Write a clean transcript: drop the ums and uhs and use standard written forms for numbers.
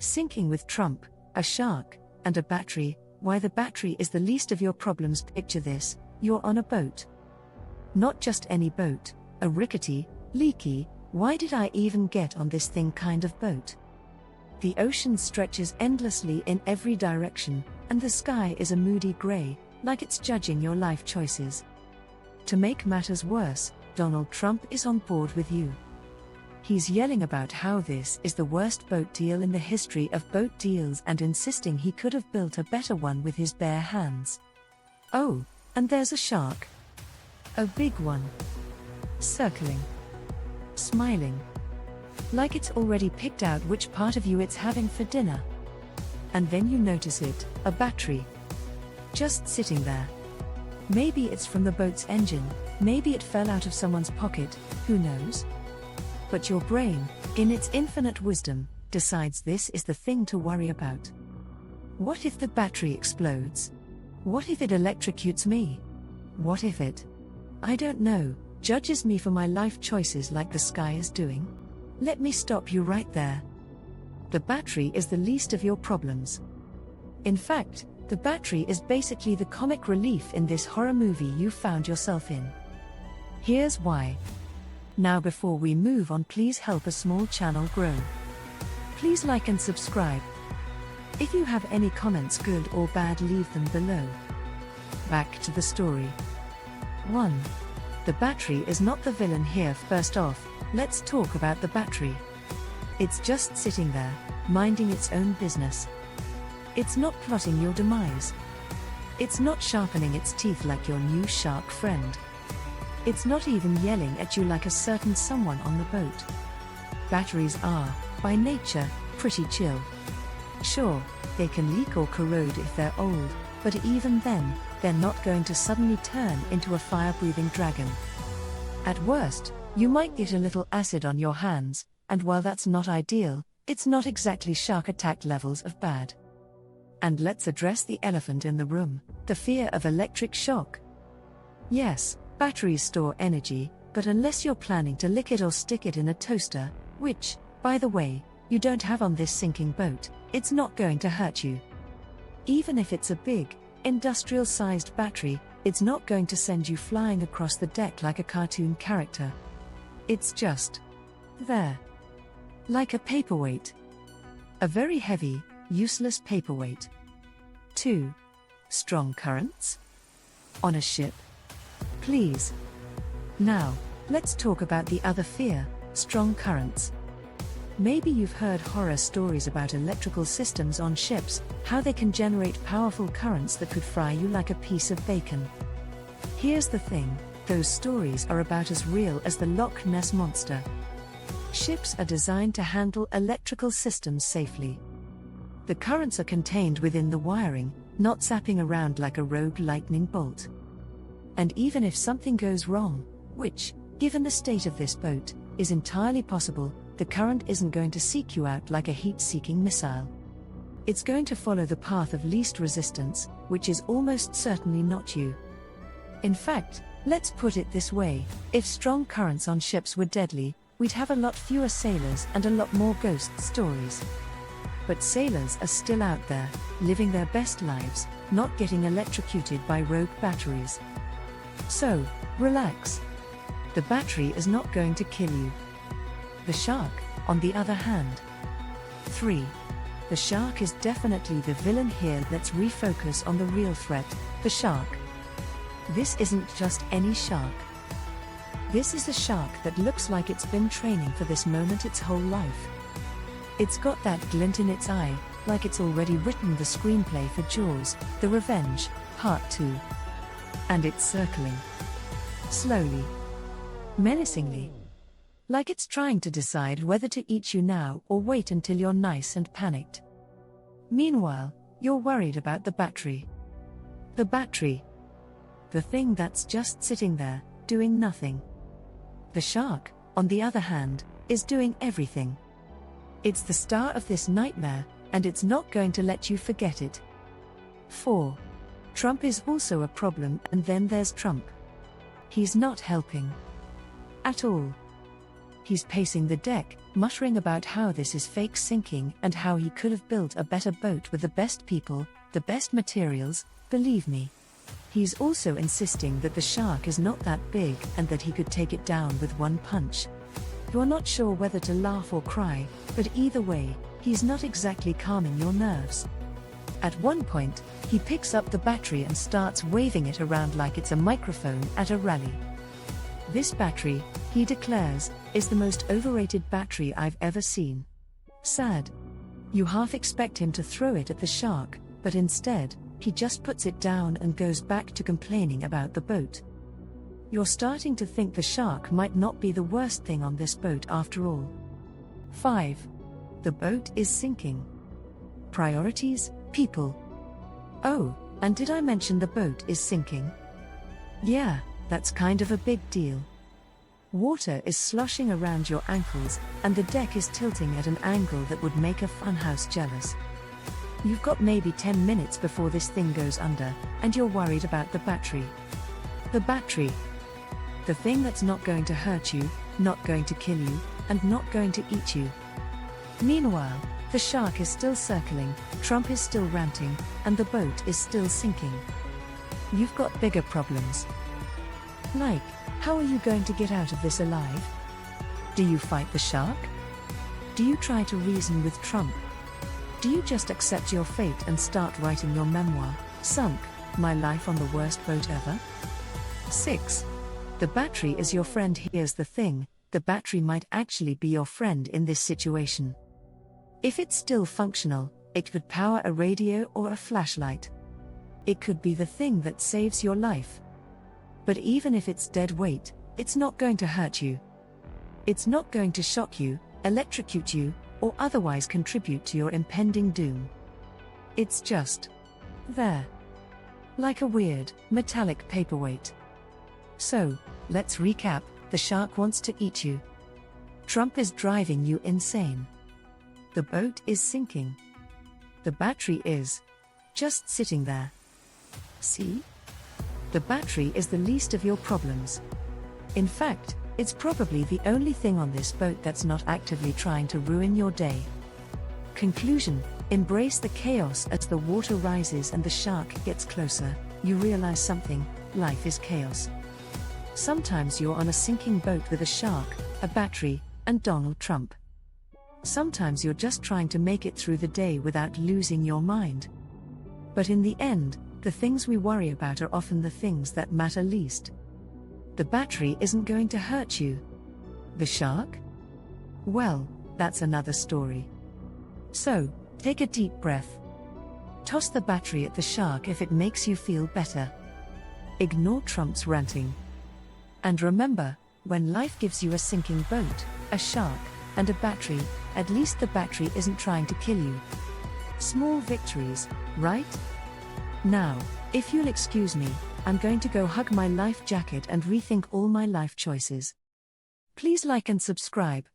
Sinking with Trump, a shark, and a battery. Why the battery is the least of your problems. Picture this: you're on a boat. Not just any boat, a rickety, leaky, why did I even get on this thing kind of boat. The ocean stretches endlessly in every direction, and the sky is a moody grey, like it's judging your life choices. To make matters worse, Donald Trump is on board with you. He's yelling about how this is the worst boat deal in the history of boat deals and insisting he could have built a better one with his bare hands. Oh, and there's a shark. A big one. Circling. Smiling. Like it's already picked out which part of you it's having for dinner. And then you notice it, a battery. Just sitting there. Maybe it's from the boat's engine, maybe it fell out of someone's pocket, who knows? But your brain, in its infinite wisdom, decides this is the thing to worry about. What if the battery explodes? What if it electrocutes me? What if it, I don't know, judges me for my life choices like the sky is doing? Let me stop you right there. The battery is the least of your problems. In fact, the battery is basically the comic relief in this horror movie you found yourself in. Here's why. Now before we move on, please help a small channel grow. Please like and subscribe. If you have any comments, good or bad, leave them below. Back to the story. 1. The battery is not the villain here. First off, let's talk about the battery. It's just sitting there, minding its own business. It's not plotting your demise. It's not sharpening its teeth like your new shark friend. It's not even yelling at you like a certain someone on the boat. Batteries are, by nature, pretty chill. Sure, they can leak or corrode if they're old, but even then, they're not going to suddenly turn into a fire-breathing dragon. At worst, you might get a little acid on your hands, and while that's not ideal, it's not exactly shark attack levels of bad. And let's address the elephant in the room, the fear of electric shock. Yes, batteries store energy, but unless you're planning to lick it or stick it in a toaster, which, by the way, you don't have on this sinking boat, it's not going to hurt you. Even if it's a big, industrial-sized battery, it's not going to send you flying across the deck like a cartoon character. It's just there. Like a paperweight. A very heavy, useless paperweight. 2. Strong currents? On a ship? Please. Now, let's talk about the other fear, strong currents. Maybe you've heard horror stories about electrical systems on ships, how they can generate powerful currents that could fry you like a piece of bacon. Here's the thing, those stories are about as real as the Loch Ness Monster. Ships are designed to handle electrical systems safely. The currents are contained within the wiring, not zapping around like a rogue lightning bolt. And even if something goes wrong, which, given the state of this boat, is entirely possible, the current isn't going to seek you out like a heat-seeking missile. It's going to follow the path of least resistance, which is almost certainly not you. In fact, let's put it this way, if strong currents on ships were deadly, we'd have a lot fewer sailors and a lot more ghost stories. But sailors are still out there, living their best lives, not getting electrocuted by rogue batteries. So, relax. The battery is not going to kill you. The shark, on the other hand. 3. The shark is definitely the villain here. Let's refocus on the real threat, the shark. This isn't just any shark. This is a shark that looks like it's been training for this moment its whole life. It's got that glint in its eye, like it's already written the screenplay for Jaws, The Revenge, Part 2. And it's circling. Slowly. Menacingly. Like it's trying to decide whether to eat you now or wait until you're nice and panicked. Meanwhile, you're worried about the battery. The battery. The thing that's just sitting there, doing nothing. The shark, on the other hand, is doing everything. It's the star of this nightmare, and it's not going to let you forget it. 4. Trump is also a problem, and then there's Trump. He's not helping. At all. He's pacing the deck, muttering about how this is fake sinking and how he could have built a better boat with the best people, the best materials, believe me. He's also insisting that the shark is not that big and that he could take it down with one punch. You're not sure whether to laugh or cry, but either way, he's not exactly calming your nerves. At one point, he picks up the battery and starts waving it around like it's a microphone at a rally. This battery, he declares, is the most overrated battery I've ever seen. Sad. You half expect him to throw it at the shark, but instead, he just puts it down and goes back to complaining about the boat. You're starting to think the shark might not be the worst thing on this boat after all. 5. The boat is sinking. Priorities, people. Oh, and did I mention the boat is sinking? Yeah, that's kind of a big deal. Water is sloshing around your ankles, and the deck is tilting at an angle that would make a funhouse jealous. You've got maybe 10 minutes before this thing goes under, and you're worried about the battery. The battery. The thing that's not going to hurt you, not going to kill you, and not going to eat you. Meanwhile, the shark is still circling, Trump is still ranting, and the boat is still sinking. You've got bigger problems. Like, how are you going to get out of this alive? Do you fight the shark? Do you try to reason with Trump? Do you just accept your fate and start writing your memoir, Sunk, My Life on the Worst Boat Ever? 6. The battery is your friend. Here's the thing, the battery might actually be your friend in this situation. If it's still functional, it could power a radio or a flashlight. It could be the thing that saves your life. But even if it's dead weight, it's not going to hurt you. It's not going to shock you, electrocute you, or otherwise contribute to your impending doom. It's just there. Like a weird, metallic paperweight. So, let's recap. The shark wants to eat you. Trump is driving you insane. The boat is sinking. The battery is just sitting there. See? The battery is the least of your problems. In fact, it's probably the only thing on this boat that's not actively trying to ruin your day. Conclusion: embrace the chaos as the water rises and the shark gets closer. You realize something: life is chaos. Sometimes you're on a sinking boat with a shark, a battery, and Donald Trump. Sometimes you're just trying to make it through the day without losing your mind. But in the end, the things we worry about are often the things that matter least. The battery isn't going to hurt you. The shark? Well, that's another story. So, take a deep breath. Toss the battery at the shark if it makes you feel better. Ignore Trump's ranting. And remember, when life gives you a sinking boat, a shark, and a battery, at least the battery isn't trying to kill you. Small victories, right? Now, if you'll excuse me, I'm going to go hug my life jacket and rethink all my life choices. Please like and subscribe.